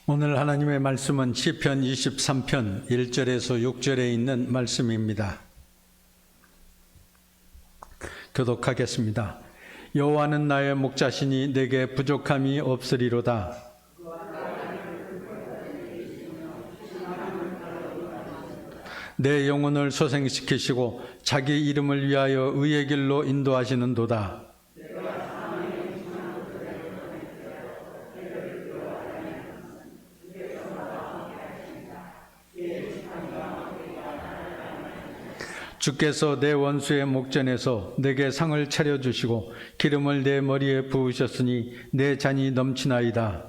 오늘 하나님의 말씀은 시편 23편 1절에서 6절에 있는 말씀입니다. 교독하겠습니다. 여호와는 나의 목자시니 내게 부족함이 없으리로다. 내 영혼을 소생시키시고 자기 이름을 위하여 의의 길로 인도하시는도다. 주께서 내 원수의 목전에서 내게 상을 차려주시고 기름을 내 머리에 부으셨으니 내 잔이 넘치나이다.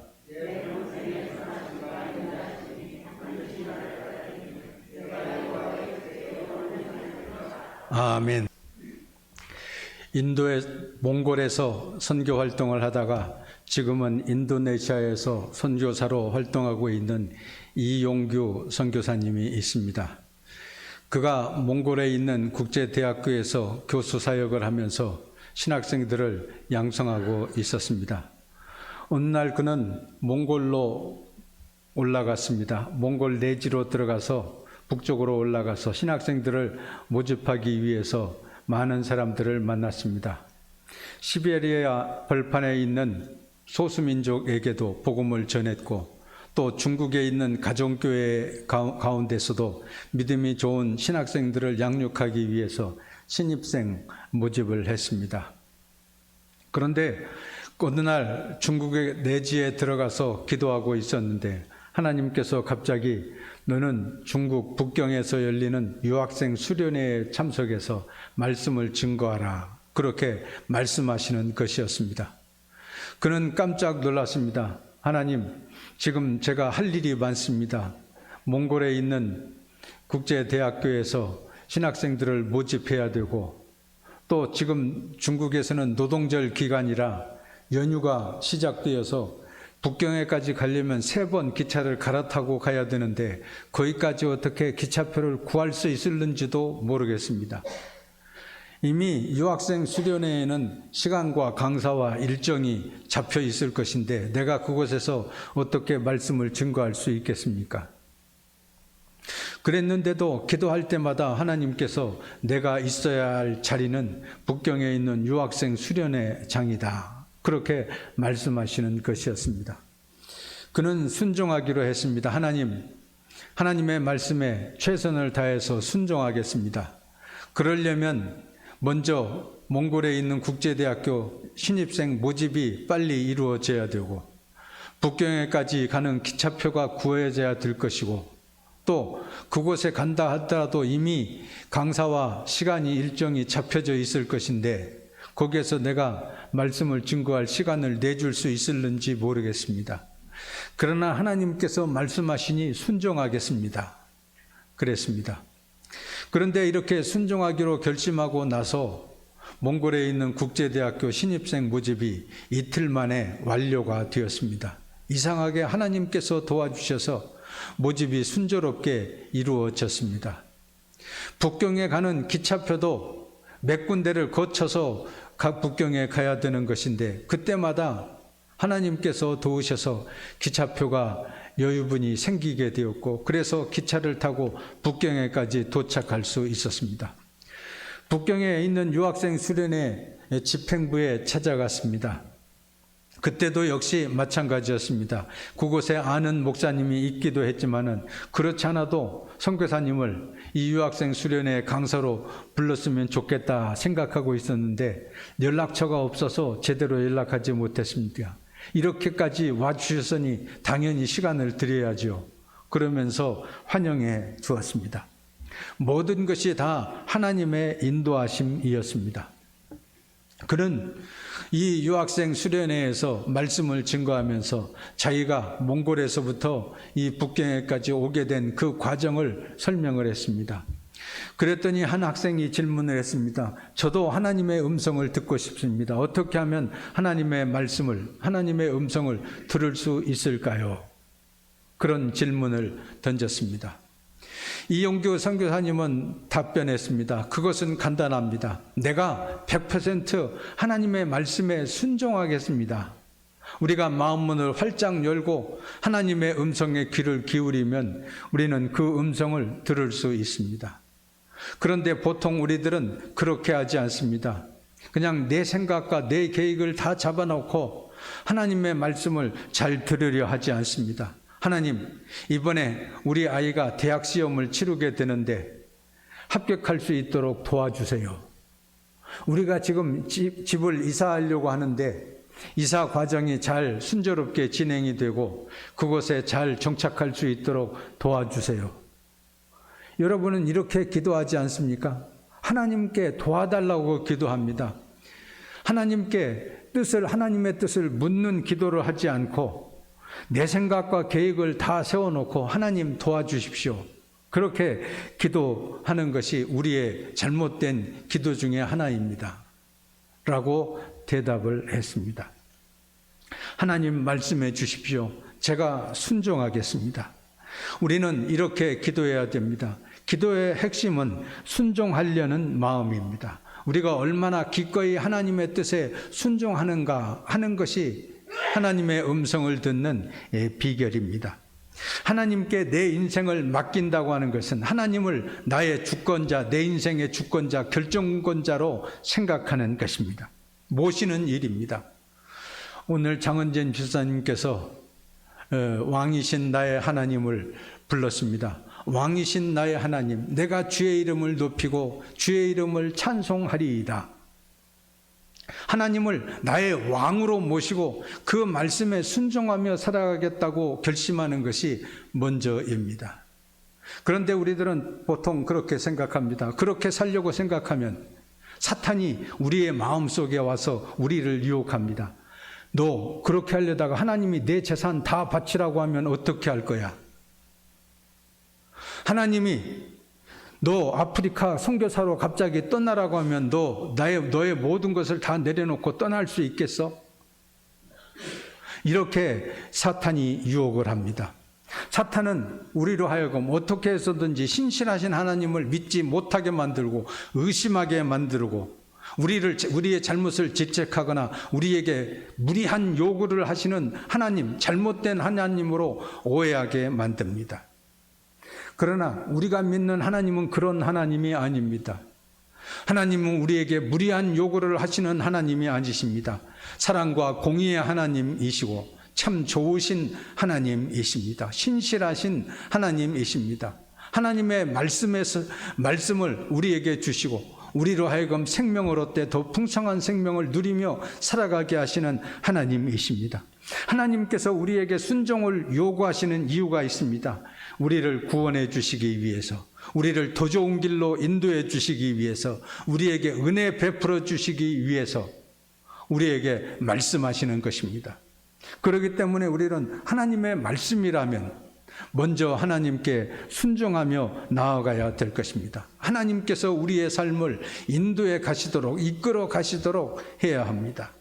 아멘. 인도의 몽골에서 선교 활동을 하다가 지금은 인도네시아에서 선교사로 활동하고 있는 이용규 선교사님이 있습니다. 그가 몽골에 있는 국제대학교에서 교수 사역을 하면서 신학생들을 양성하고 있었습니다. 어느 날 그는 몽골로 올라갔습니다. 몽골 내지로 들어가서 북쪽으로 올라가서 신학생들을 모집하기 위해서 많은 사람들을 만났습니다. 시베리아 벌판에 있는 소수민족에게도 복음을 전했고 또 중국에 있는 가정교회 가운데서도 믿음이 좋은 신학생들을 양육하기 위해서 신입생 모집을 했습니다. 그런데 어느 날 중국의 내지에 들어가서 기도하고 있었는데 하나님께서 갑자기 너는 중국 북경에서 열리는 유학생 수련회에 참석해서 말씀을 증거하라. 그렇게 말씀하시는 것이었습니다. 그는 깜짝 놀랐습니다. 하나님, 지금 제가 할 일이 많습니다. 몽골에 있는 국제대학교에서 신학생들을 모집해야 되고 또 지금 중국에서는 노동절 기간이라 연휴가 시작되어서 북경에까지 가려면 3번 기차를 갈아타고 가야 되는데 거기까지 어떻게 기차표를 구할 수 있을는지도 모르겠습니다. 이미 유학생 수련회에는 시간과 강사와 일정이 잡혀 있을 것인데 내가 그곳에서 어떻게 말씀을 증거할 수 있겠습니까? 그랬는데도 기도할 때마다 하나님께서 내가 있어야 할 자리는 북경에 있는 유학생 수련회장이다. 그렇게 말씀하시는 것이었습니다. 그는 순종하기로 했습니다. 하나님의 말씀에 최선을 다해서 순종하겠습니다. 그러려면 먼저 몽골에 있는 국제대학교 신입생 모집이 빨리 이루어져야 되고 북경에까지 가는 기차표가 구해져야 될 것이고 또 그곳에 간다 하더라도 이미 강사와 시간이 일정이 잡혀져 있을 것인데 거기에서 내가 말씀을 증거할 시간을 내줄 수 있을는지 모르겠습니다. 그러나 하나님께서 말씀하시니 순종하겠습니다. 그랬습니다. 그런데 이렇게 순종하기로 결심하고 나서 몽골에 있는 국제대학교 신입생 모집이 이틀 만에 완료가 되었습니다. 이상하게 하나님께서 도와주셔서 모집이 순조롭게 이루어졌습니다. 북경에 가는 기차표도 몇 군데를 거쳐서 북경에 가야 되는 것인데 그때마다 하나님께서 도우셔서 기차표가 여유분이 생기게 되었고 그래서 기차를 타고 북경에까지 도착할 수 있었습니다. 북경에 있는 유학생 수련회 집행부에 찾아갔습니다. 그때도 역시 마찬가지였습니다. 그곳에 아는 목사님이 있기도 했지만은 그렇지 않아도 선교사님을 이 유학생 수련회 강사로 불렀으면 좋겠다 생각하고 있었는데 연락처가 없어서 제대로 연락하지 못했습니다. 이렇게까지 와주셨으니 당연히 시간을 드려야죠. 그러면서 환영해 주었습니다. 모든 것이 다 하나님의 인도하심이었습니다. 그는 이 유학생 수련회에서 말씀을 증거하면서 자기가 몽골에서부터 이 북경에까지 오게 된 그 과정을 설명을 했습니다. 그랬더니 한 학생이 질문을 했습니다. 저도 하나님의 음성을 듣고 싶습니다. 어떻게 하면 하나님의 말씀을, 하나님의 음성을 들을 수 있을까요? 그런 질문을 던졌습니다. 이용규 선교사님은 답변했습니다. 그것은 간단합니다. 내가 100% 하나님의 말씀에 순종하겠습니다. 우리가 마음문을 활짝 열고 하나님의 음성에 귀를 기울이면 우리는 그 음성을 들을 수 있습니다. 그런데 보통 우리들은 그렇게 하지 않습니다. 그냥 내 생각과 내 계획을 다 잡아놓고 하나님의 말씀을 잘 들으려 하지 않습니다. 하나님, 이번에 우리 아이가 대학 시험을 치르게 되는데 합격할 수 있도록 도와주세요. 우리가 지금 집을 이사하려고 하는데 이사 과정이 잘 순조롭게 진행이 되고 그곳에 잘 정착할 수 있도록 도와주세요. 여러분은 이렇게 기도하지 않습니까? 하나님께 도와달라고 기도합니다. 하나님의 뜻을 묻는 기도를 하지 않고 내 생각과 계획을 다 세워놓고 하나님 도와주십시오. 그렇게 기도하는 것이 우리의 잘못된 기도 중에 하나입니다. 라고 대답을 했습니다. 하나님 말씀해 주십시오. 제가 순종하겠습니다. 우리는 이렇게 기도해야 됩니다. 기도의 핵심은 순종하려는 마음입니다. 우리가 얼마나 기꺼이 하나님의 뜻에 순종하는가 하는 것이 하나님의 음성을 듣는 비결입니다. 하나님께 내 인생을 맡긴다고 하는 것은 하나님을 나의 주권자, 내 인생의 주권자, 결정권자로 생각하는 것입니다. 모시는 일입니다. 오늘 장은진 집사님께서 왕이신 나의 하나님을 불렀습니다. 왕이신 나의 하나님, 내가 주의 이름을 높이고 주의 이름을 찬송하리이다. 하나님을 나의 왕으로 모시고 그 말씀에 순종하며 살아가겠다고 결심하는 것이 먼저입니다. 그런데 우리들은 보통 그렇게 생각합니다. 그렇게 살려고 생각하면 사탄이 우리의 마음속에 와서 우리를 유혹합니다. 너 그렇게 하려다가 하나님이 내 재산 다 바치라고 하면 어떻게 할 거야? 하나님이 너 아프리카 선교사로 갑자기 떠나라고 하면 너의 모든 것을 다 내려놓고 떠날 수 있겠어? 이렇게 사탄이 유혹을 합니다. 사탄은 우리로 하여금 어떻게 해서든지 신실하신 하나님을 믿지 못하게 만들고 의심하게 만들고 우리의 잘못을 질책하거나 우리에게 무리한 요구를 하시는 하나님, 잘못된 하나님으로 오해하게 만듭니다. 그러나 우리가 믿는 하나님은 그런 하나님이 아닙니다. 하나님은 우리에게 무리한 요구를 하시는 하나님이 아니십니다. 사랑과 공의의 하나님이시고 참 좋으신 하나님이십니다. 신실하신 하나님이십니다. 하나님의 말씀을 우리에게 주시고 우리로 하여금 생명을 얻되 더 풍성한 생명을 누리며 살아가게 하시는 하나님이십니다. 하나님께서 우리에게 순종을 요구하시는 이유가 있습니다. 우리를 구원해 주시기 위해서, 우리를 더 좋은 길로 인도해 주시기 위해서, 우리에게 은혜 베풀어 주시기 위해서 우리에게 말씀하시는 것입니다. 그렇기 때문에 우리는 하나님의 말씀이라면 먼저 하나님께 순종하며 나아가야 될 것입니다. 하나님께서 우리의 삶을 인도해 가시도록, 이끌어 가시도록 해야 합니다.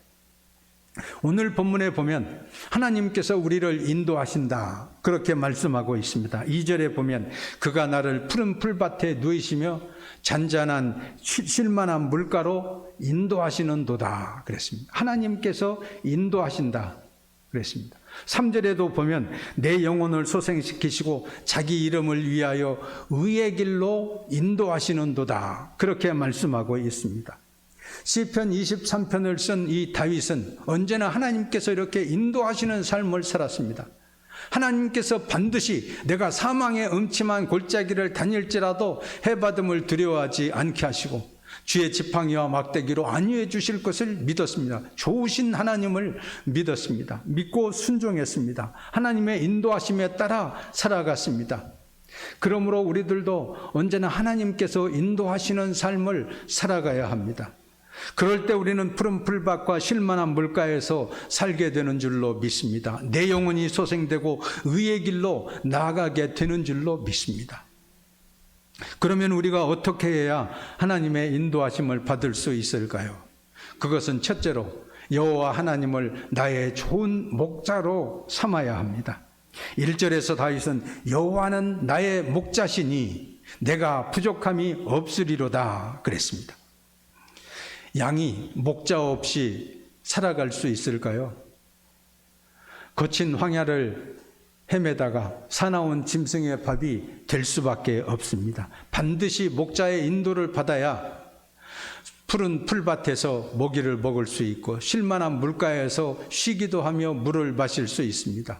오늘 본문에 보면 하나님께서 우리를 인도하신다 그렇게 말씀하고 있습니다. 2절에 보면 그가 나를 푸른 풀밭에 누이시며 잔잔한 쉴만한 물가로 인도하시는도다 그랬습니다. 하나님께서 인도하신다 그랬습니다. 3절에도 보면 내 영혼을 소생시키시고 자기 이름을 위하여 의의 길로 인도하시는도다 그렇게 말씀하고 있습니다. 시편 23편을 쓴 이 다윗은 언제나 하나님께서 이렇게 인도하시는 삶을 살았습니다. 하나님께서 반드시 내가 사망의 음침한 골짜기를 다닐지라도 해받음을 두려워하지 않게 하시고 주의 지팡이와 막대기로 안위해 주실 것을 믿었습니다. 좋으신 하나님을 믿었습니다. 믿고 순종했습니다. 하나님의 인도하심에 따라 살아갔습니다. 그러므로 우리들도 언제나 하나님께서 인도하시는 삶을 살아가야 합니다. 그럴 때 우리는 푸른 풀밭과 쉴만한 물가에서 살게 되는 줄로 믿습니다. 내 영혼이 소생되고 의의 길로 나아가게 되는 줄로 믿습니다. 그러면 우리가 어떻게 해야 하나님의 인도하심을 받을 수 있을까요? 그것은 첫째로 여호와 하나님을 나의 좋은 목자로 삼아야 합니다. 1절에서 다윗은 여호와는 나의 목자시니 내가 부족함이 없으리로다 그랬습니다. 양이 목자 없이 살아갈 수 있을까요? 거친 황야를 헤매다가 사나운 짐승의 밥이 될 수밖에 없습니다. 반드시 목자의 인도를 받아야 푸른 풀밭에서 먹이를 먹을 수 있고 쉴만한 물가에서 쉬기도 하며 물을 마실 수 있습니다.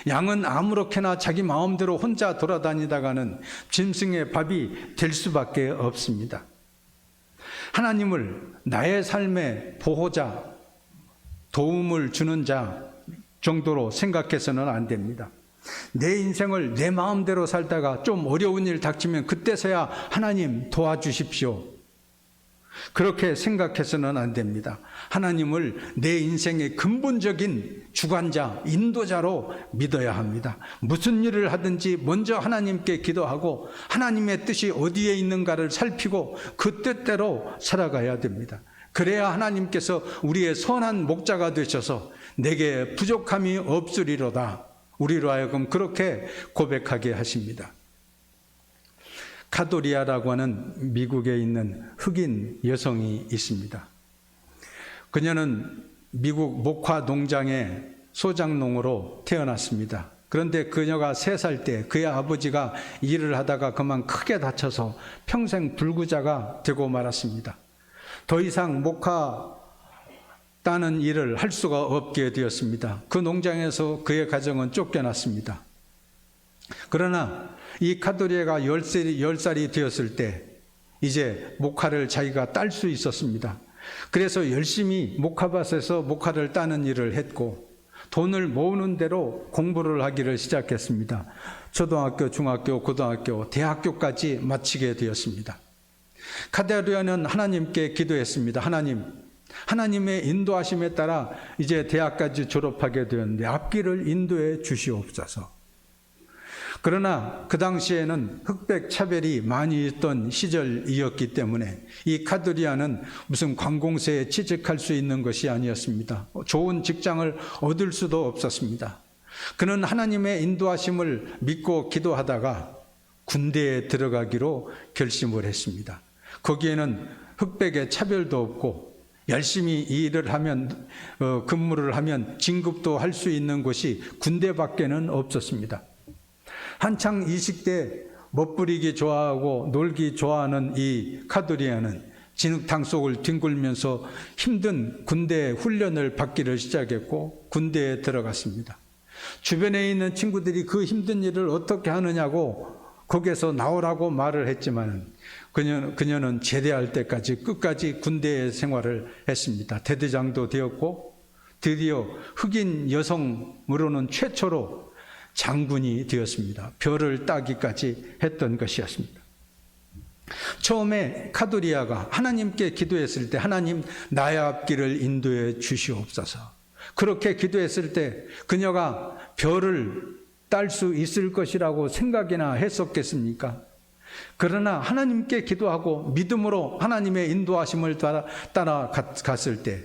양은 아무렇게나 자기 마음대로 혼자 돌아다니다가는 짐승의 밥이 될 수밖에 없습니다. 하나님을 나의 삶의 보호자, 도움을 주는 자 정도로 생각해서는 안 됩니다. 내 인생을 내 마음대로 살다가 좀 어려운 일 닥치면 그때서야 하나님 도와주십시오. 그렇게 생각해서는 안 됩니다. 하나님을 내 인생의 근본적인 주관자, 인도자로 믿어야 합니다. 무슨 일을 하든지 먼저 하나님께 기도하고 하나님의 뜻이 어디에 있는가를 살피고 그 뜻대로 살아가야 됩니다. 그래야 하나님께서 우리의 선한 목자가 되셔서 내게 부족함이 없으리로다. 우리로 하여금 그렇게 고백하게 하십니다. 카도리아라고 하는 미국에 있는 흑인 여성이 있습니다. 그녀는 미국 목화 농장의 소장농으로 태어났습니다. 그런데 그녀가 3살 때 그의 아버지가 일을 하다가 그만 크게 다쳐서 평생 불구자가 되고 말았습니다. 더 이상 목화 따는 일을 할 수가 없게 되었습니다. 그 농장에서 그의 가정은 쫓겨났습니다. 그러나 이 카도리아가 10살이 되었을 때 이제 목화를 자기가 딸 수 있었습니다. 그래서 열심히 목화밭에서 목화를 따는 일을 했고 돈을 모으는 대로 공부를 하기를 시작했습니다. 초등학교, 중학교, 고등학교, 대학교까지 마치게 되었습니다. 카도리아는 하나님께 기도했습니다. 하나님의 인도하심에 따라 이제 대학까지 졸업하게 되었는데 앞길을 인도해 주시옵소서. 그러나 그 당시에는 흑백 차별이 많이 있던 시절이었기 때문에 이 카도리아는 무슨 관공서에 취직할 수 있는 것이 아니었습니다. 좋은 직장을 얻을 수도 없었습니다. 그는 하나님의 인도하심을 믿고 기도하다가 군대에 들어가기로 결심을 했습니다. 거기에는 흑백의 차별도 없고 열심히 일을 하면 근무를 하면 진급도 할 수 있는 곳이 군대밖에는 없었습니다. 한창 이식 때 멋부리기 좋아하고 놀기 좋아하는 이 카도리아는 진흙탕 속을 뒹굴면서 힘든 군대 훈련을 받기를 시작했고 군대에 들어갔습니다. 주변에 있는 친구들이 그 힘든 일을 어떻게 하느냐고 거기에서 나오라고 말을 했지만 그녀는 제대할 때까지 끝까지 군대 생활을 했습니다. 대대장도 되었고 드디어 흑인 여성으로는 최초로 장군이 되었습니다. 별을 따기까지 했던 것이었습니다. 처음에 카도리아가 하나님께 기도했을 때 하나님 나의 앞길을 인도해 주시옵소서. 그렇게 기도했을 때 그녀가 별을 딸 수 있을 것이라고 생각이나 했었겠습니까? 그러나 하나님께 기도하고 믿음으로 하나님의 인도하심을 따라갔을 때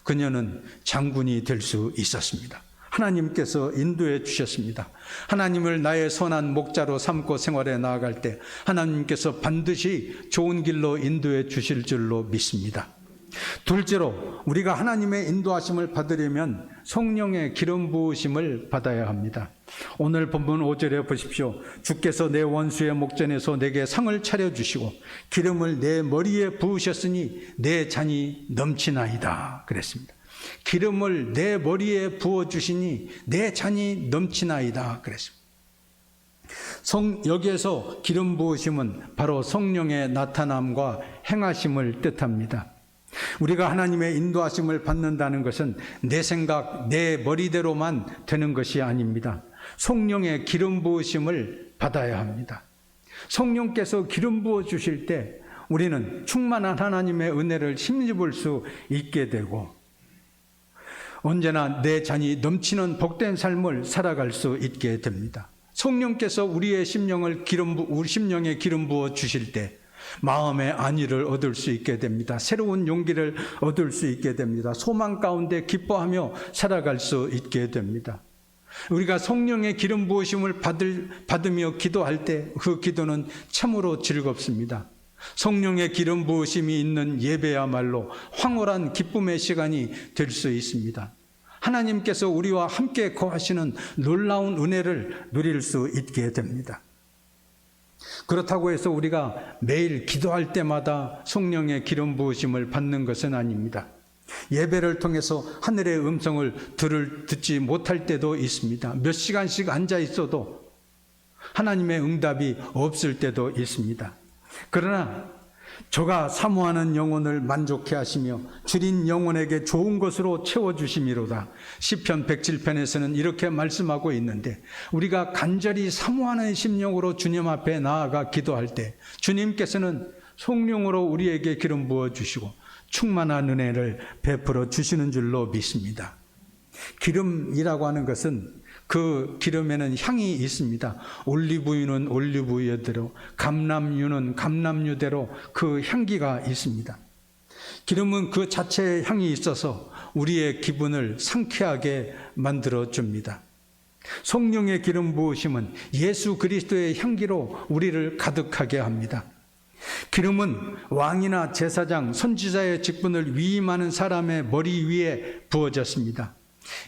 그녀는 장군이 될 수 있었습니다. 하나님께서 인도해 주셨습니다. 하나님을 나의 선한 목자로 삼고 생활해 나아갈 때 하나님께서 반드시 좋은 길로 인도해 주실 줄로 믿습니다. 둘째로 우리가 하나님의 인도하심을 받으려면 성령의 기름 부으심을 받아야 합니다. 오늘 본문 5절에 보십시오. 주께서 내 원수의 목전에서 내게 상을 차려주시고 기름을 내 머리에 부으셨으니 내 잔이 넘치나이다 그랬습니다. 기름을 내 머리에 부어주시니 내 잔이 넘치나이다 그랬습니다. 여기에서 기름 부으심은 바로 성령의 나타남과 행하심을 뜻합니다. 우리가 하나님의 인도하심을 받는다는 것은 내 생각, 내 머리대로만 되는 것이 아닙니다. 성령의 기름 부으심을 받아야 합니다. 성령께서 기름 부어 주실 때 우리는 충만한 하나님의 은혜를 힘입을 수 있게 되고 언제나 내 잔이 넘치는 복된 삶을 살아갈 수 있게 됩니다. 성령께서 우리의 심령에 기름 부어 주실 때 마음의 안위를 얻을 수 있게 됩니다. 새로운 용기를 얻을 수 있게 됩니다. 소망 가운데 기뻐하며 살아갈 수 있게 됩니다. 우리가 성령의 기름 부으심을 받으며 기도할 때 그 기도는 참으로 즐겁습니다. 성령의 기름 부으심이 있는 예배야말로 황홀한 기쁨의 시간이 될 수 있습니다. 하나님께서 우리와 함께 거하시는 놀라운 은혜를 누릴 수 있게 됩니다. 그렇다고 해서 우리가 매일 기도할 때마다 성령의 기름 부으심을 받는 것은 아닙니다. 예배를 통해서 하늘의 음성을 듣지 못할 때도 있습니다. 몇 시간씩 앉아 있어도 하나님의 응답이 없을 때도 있습니다. 그러나 저가 사모하는 영혼을 만족해 하시며 줄인 영혼에게 좋은 것으로 채워주심이로다. 시편 107편에서는 이렇게 말씀하고 있는데, 우리가 간절히 사모하는 심령으로 주님 앞에 나아가 기도할 때 주님께서는 성령으로 우리에게 기름 부어주시고 충만한 은혜를 베풀어 주시는 줄로 믿습니다. 기름이라고 하는 것은 그 기름에는 향이 있습니다. 올리브유는 올리브유대로, 감람유는 감람유대로 그 향기가 있습니다. 기름은 그 자체의 향이 있어서 우리의 기분을 상쾌하게 만들어줍니다. 성령의 기름 부으심은 예수 그리스도의 향기로 우리를 가득하게 합니다. 기름은 왕이나 제사장, 선지자의 직분을 위임하는 사람의 머리 위에 부어졌습니다.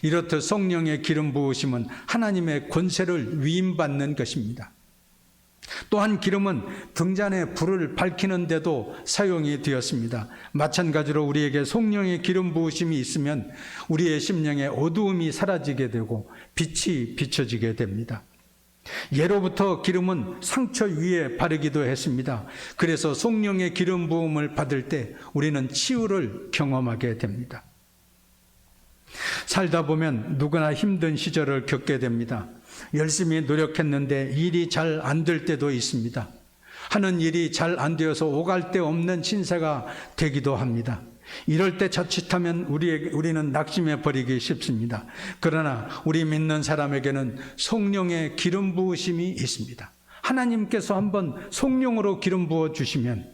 이렇듯 성령의 기름 부으심은 하나님의 권세를 위임받는 것입니다. 또한 기름은 등잔에 불을 밝히는 데도 사용이 되었습니다. 마찬가지로 우리에게 성령의 기름 부으심이 있으면 우리의 심령의 어두움이 사라지게 되고 빛이 비춰지게 됩니다. 예로부터 기름은 상처 위에 바르기도 했습니다. 그래서 성령의 기름 부음을 받을 때 우리는 치유를 경험하게 됩니다. 살다 보면 누구나 힘든 시절을 겪게 됩니다. 열심히 노력했는데 일이 잘 안 될 때도 있습니다. 하는 일이 잘 안 되어서 오갈 데 없는 신세가 되기도 합니다. 이럴 때 자칫하면 우리는 낙심해 버리기 쉽습니다. 그러나 우리 믿는 사람에게는 성령의 기름 부으심이 있습니다. 하나님께서 한번 성령으로 기름 부어 주시면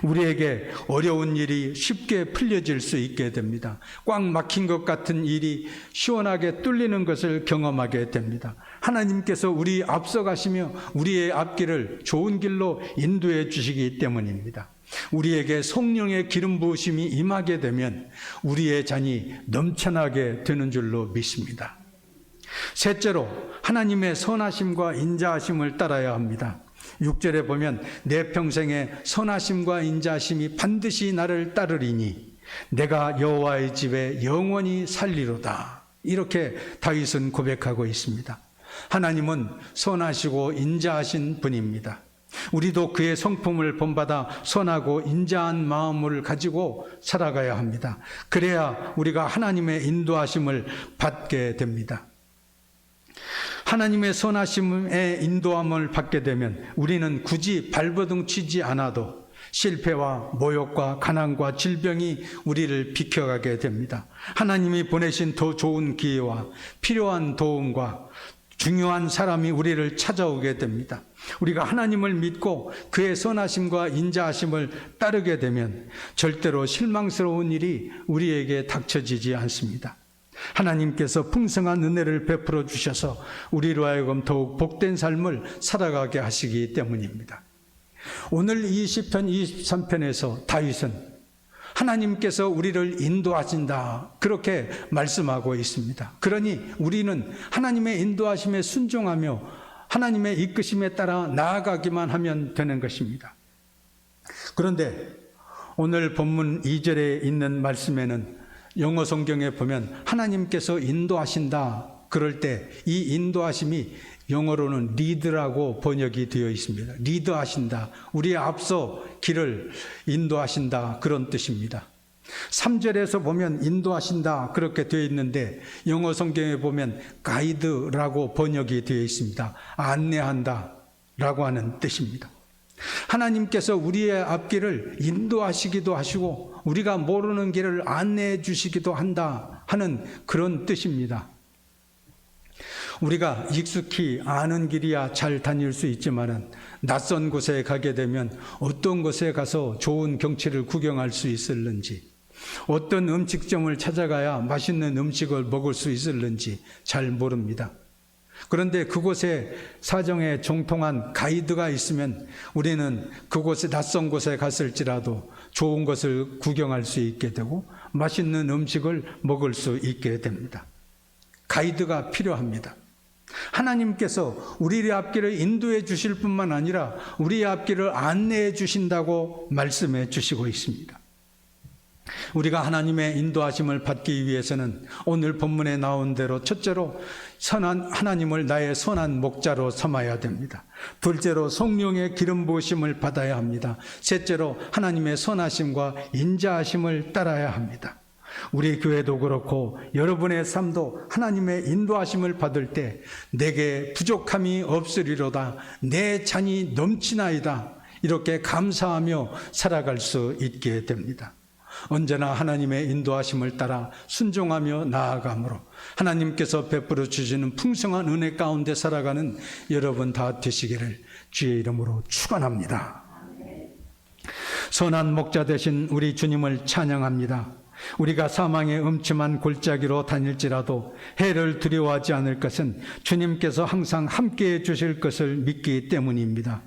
우리에게 어려운 일이 쉽게 풀려질 수 있게 됩니다. 꽉 막힌 것 같은 일이 시원하게 뚫리는 것을 경험하게 됩니다. 하나님께서 우리 앞서가시며 우리의 앞길을 좋은 길로 인도해 주시기 때문입니다. 우리에게 성령의 기름 부으심이 임하게 되면 우리의 잔이 넘쳐나게 되는 줄로 믿습니다. 셋째로, 하나님의 선하심과 인자하심을 따라야 합니다. 6절에 보면 내 평생에 선하심과 인자하심이 반드시 나를 따르리니 내가 여호와의 집에 영원히 살리로다. 이렇게 다윗은 고백하고 있습니다. 하나님은 선하시고 인자하신 분입니다. 우리도 그의 성품을 본받아 선하고 인자한 마음을 가지고 살아가야 합니다. 그래야 우리가 하나님의 인도하심을 받게 됩니다. 하나님의 선하심의 인도함을 받게 되면 우리는 굳이 발버둥 치지 않아도 실패와 모욕과 가난과 질병이 우리를 비켜가게 됩니다. 하나님이 보내신 더 좋은 기회와 필요한 도움과 중요한 사람이 우리를 찾아오게 됩니다. 우리가 하나님을 믿고 그의 선하심과 인자하심을 따르게 되면 절대로 실망스러운 일이 우리에게 닥쳐지지 않습니다. 하나님께서 풍성한 은혜를 베풀어 주셔서 우리로 하여금 더욱 복된 삶을 살아가게 하시기 때문입니다. 오늘 이 시편 23편에서 다윗은 하나님께서 우리를 인도하신다, 그렇게 말씀하고 있습니다. 그러니 우리는 하나님의 인도하심에 순종하며 하나님의 이끄심에 따라 나아가기만 하면 되는 것입니다. 그런데 오늘 본문 2절에 있는 말씀에는 영어 성경에 보면 하나님께서 인도하신다, 그럴 때 이 인도하심이 영어로는 리드라고 번역이 되어 있습니다. 리드하신다, 우리의 앞서 길을 인도하신다, 그런 뜻입니다. 3절에서 보면 인도하신다 그렇게 되어 있는데 영어 성경에 보면 가이드라고 번역이 되어 있습니다. 안내한다 라고 하는 뜻입니다. 하나님께서 우리의 앞길을 인도하시기도 하시고 우리가 모르는 길을 안내해 주시기도 한다 하는 그런 뜻입니다. 우리가 익숙히 아는 길이야 잘 다닐 수 있지만은 낯선 곳에 가게 되면 어떤 곳에 가서 좋은 경치를 구경할 수 있을는지, 어떤 음식점을 찾아가야 맛있는 음식을 먹을 수 있을는지 잘 모릅니다. 그런데 그곳에 사정에 정통한 가이드가 있으면 우리는 그곳에 낯선 곳에 갔을지라도 좋은 것을 구경할 수 있게 되고 맛있는 음식을 먹을 수 있게 됩니다. 가이드가 필요합니다. 하나님께서 우리의 앞길을 인도해 주실 뿐만 아니라 우리의 앞길을 안내해 주신다고 말씀해 주시고 있습니다. 우리가 하나님의 인도하심을 받기 위해서는 오늘 본문에 나온 대로 첫째로 선한 하나님을 나의 선한 목자로 삼아야 됩니다. 둘째로 성령의 기름 부으심을 받아야 합니다. 셋째로 하나님의 선하심과 인자하심을 따라야 합니다. 우리 교회도 그렇고 여러분의 삶도 하나님의 인도하심을 받을 때 내게 부족함이 없으리로다, 내 잔이 넘치나이다, 이렇게 감사하며 살아갈 수 있게 됩니다. 언제나 하나님의 인도하심을 따라 순종하며 나아가므로 하나님께서 베풀어 주시는 풍성한 은혜 가운데 살아가는 여러분 다 되시기를 주의 이름으로 축원합니다. 선한 목자 되신 우리 주님을 찬양합니다. 우리가 사망의 음침한 골짜기로 다닐지라도 해를 두려워하지 않을 것은 주님께서 항상 함께해 주실 것을 믿기 때문입니다.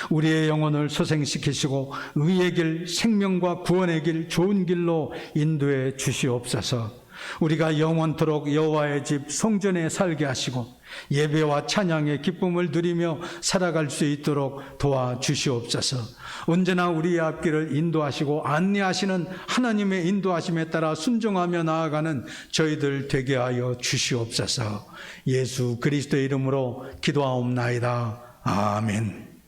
우리의 영혼을 소생시키시고 의의 길, 생명과 구원의 길, 좋은 길로 인도해 주시옵소서. 우리가 영원토록 여호와의 집 성전에 살게 하시고 예배와 찬양의 기쁨을 누리며 살아갈 수 있도록 도와주시옵소서. 언제나 우리의 앞길을 인도하시고 안내하시는 하나님의 인도하심에 따라 순종하며 나아가는 저희들 되게 하여 주시옵소서. 예수 그리스도의 이름으로 기도하옵나이다. 아멘.